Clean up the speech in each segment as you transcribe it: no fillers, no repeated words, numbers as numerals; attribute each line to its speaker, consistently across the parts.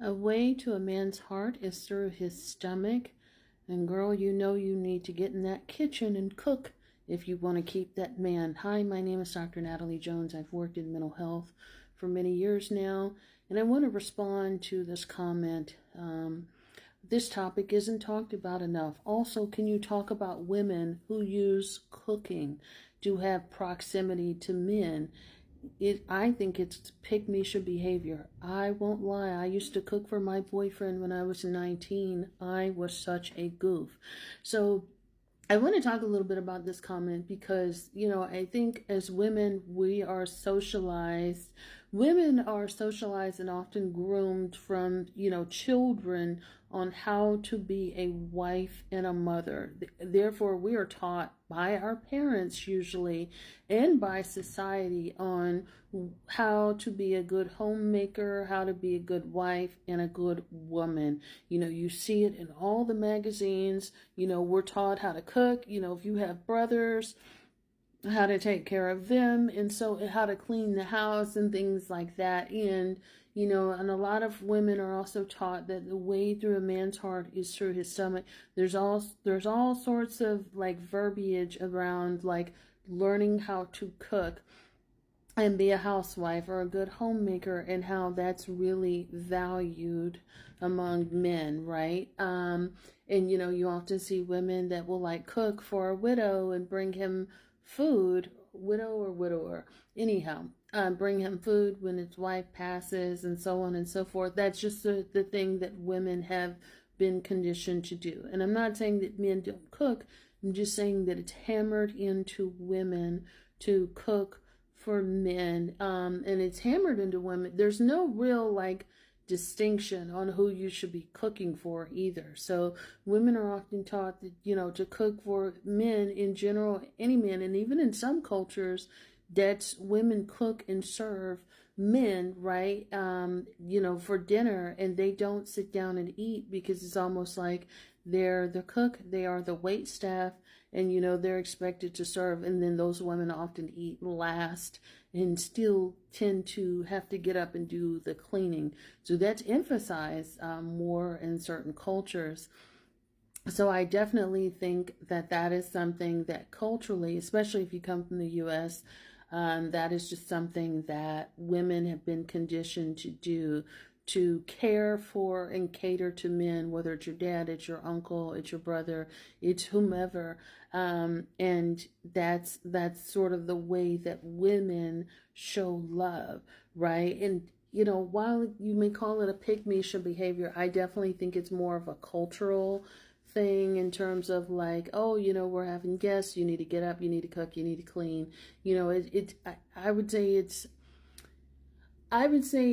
Speaker 1: A way to a man's heart is through his stomach. And girl, you know you need to get in that kitchen and cook if you want to keep that man. Hi, my name is Dr. Natalie Jones. I've worked in mental health for many years now. And I want to respond to this comment. This topic isn't talked about enough. Also, can you talk about women who use cooking to have proximity to men? I think it's pygmisha behavior. I won't lie. I used to cook for my boyfriend when I was 19. I was such a goof. So I want to talk a little bit about this comment because, I think as women, we are socialized. Women are socialized and often groomed from, children on how to be a wife and a mother. Therefore, we are taught by our parents usually and by society on how to be a good homemaker, how to be a good wife and a good woman. You see it in all the magazines. We're taught how to cook. If you have brothers, how to take care of them, and so how to clean the house and things like that. And a lot of women are also taught that the way through a man's heart is through his stomach. There's all sorts of like verbiage around like learning how to cook and be a housewife or a good homemaker, and how that's really valued among men, right? And you often see women that will like cook for a widow and bring him food, widow or widower, anyhow, bring him food when his wife passes and so on and so forth. That's just the thing that women have been conditioned to do. And I'm not saying that men don't cook. I'm just saying that it's hammered into women to cook for men, and it's hammered into women. There's no real like distinction on who you should be cooking for either. So women are often taught that, to cook for men in general, any man, and even in some cultures, that women cook and serve men, right? For dinner, and they don't sit down and eat because it's almost like they're the cook, they are the wait staff, and they're expected to serve, and then those women often eat last and still tend to have to get up and do the cleaning. So that's emphasized more in certain cultures. So I definitely think that that is something that culturally, especially if you come from the U.S., that is just something that women have been conditioned to do, to care for and cater to men, whether it's your dad, it's your uncle, it's your brother, it's whomever. And that's sort of the way that women show love, right? And while you may call it a pygmisha behavior, I definitely think it's more of a cultural thing in terms of like, oh, we're having guests, you need to get up, you need to cook, you need to clean. I would say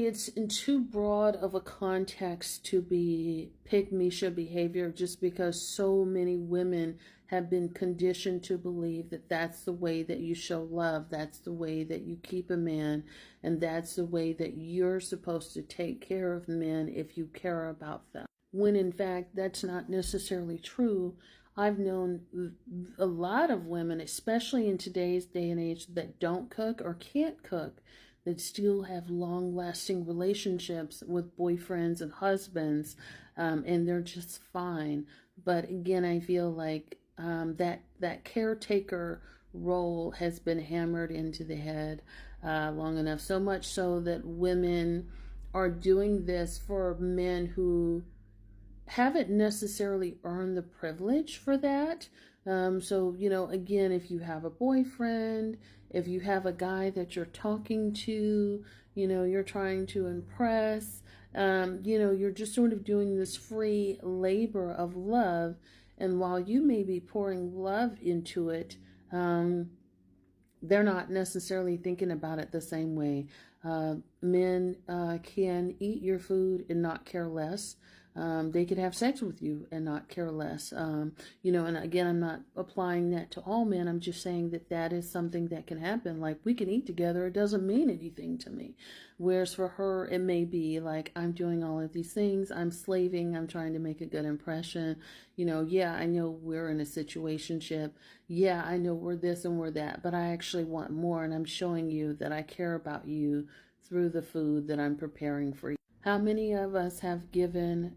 Speaker 1: it's in too broad of a context to be pygmisha behavior, just because so many women have been conditioned to believe that that's the way that you show love, that's the way that you keep a man, and that's the way that you're supposed to take care of men if you care about them. When in fact, that's not necessarily true. I've known a lot of women, especially in today's day and age, that don't cook or can't cook, that still have long-lasting relationships with boyfriends and husbands, and they're just fine. But again, I feel like that caretaker role has been hammered into the head long enough, so much so that women are doing this for men who haven't necessarily earned the privilege for that. So, again, if you have a boyfriend, if you have a guy that you're talking to, you're trying to impress, you're just sort of doing this free labor of love. And while you may be pouring love into it, they're not necessarily thinking about it the same way. Men can eat your food and not care less. They could have sex with you and not care less. And again, I'm not applying that to all men. I'm just saying that that is something that can happen. Like, we can eat together. It doesn't mean anything to me. Whereas for her, it may be like, I'm doing all of these things. I'm slaving. I'm trying to make a good impression. Yeah, I know we're in a situationship. Yeah, I know we're this and we're that, but I actually want more. And I'm showing you that I care about you through the food that I'm preparing for you. How many of us have given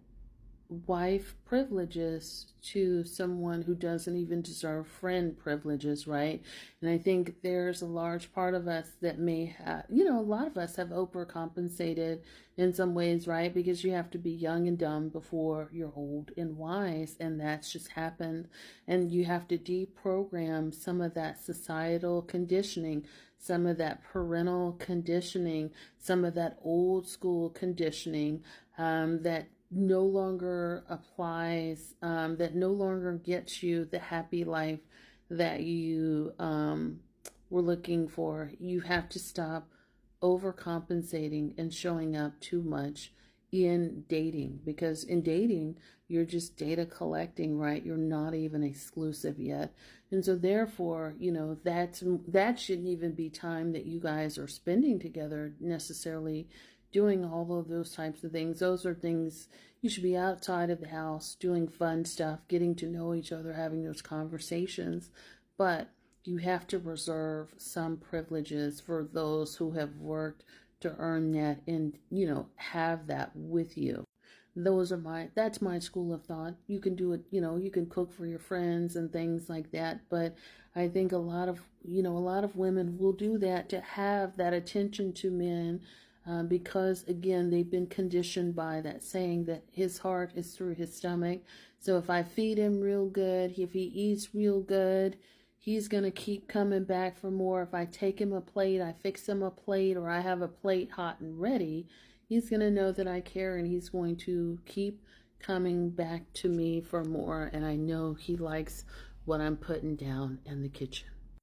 Speaker 1: wife privileges to someone who doesn't even deserve friend privileges, right? And I think there's a large part of us that may have, a lot of us have overcompensated in some ways, right? Because you have to be young and dumb before you're old and wise, and that's just happened. And you have to deprogram some of that societal conditioning, some of that parental conditioning, some of that old school conditioning that no longer applies, that no longer gets you the happy life that you were looking for. You have to stop overcompensating and showing up too much in dating, because in dating you're just data collecting, right? You're not even exclusive yet. And so therefore, that shouldn't even be time that you guys are spending together necessarily doing all of those types of things. Those are things you should be outside of the house doing fun stuff, getting to know each other, having those conversations. But you have to reserve some privileges for those who have worked to earn that and, have that with you. That's my school of thought. You can do it, you can cook for your friends and things like that. But I think a lot of women will do that to have that attention to men, because again, they've been conditioned by that saying that his heart is through his stomach. So if I feed him real good, if he eats real good, he's going to keep coming back for more. If I take him a plate, I fix him a plate, or I have a plate hot and ready, he's going to know that I care, and he's going to keep coming back to me for more. And I know he likes what I'm putting down in the kitchen.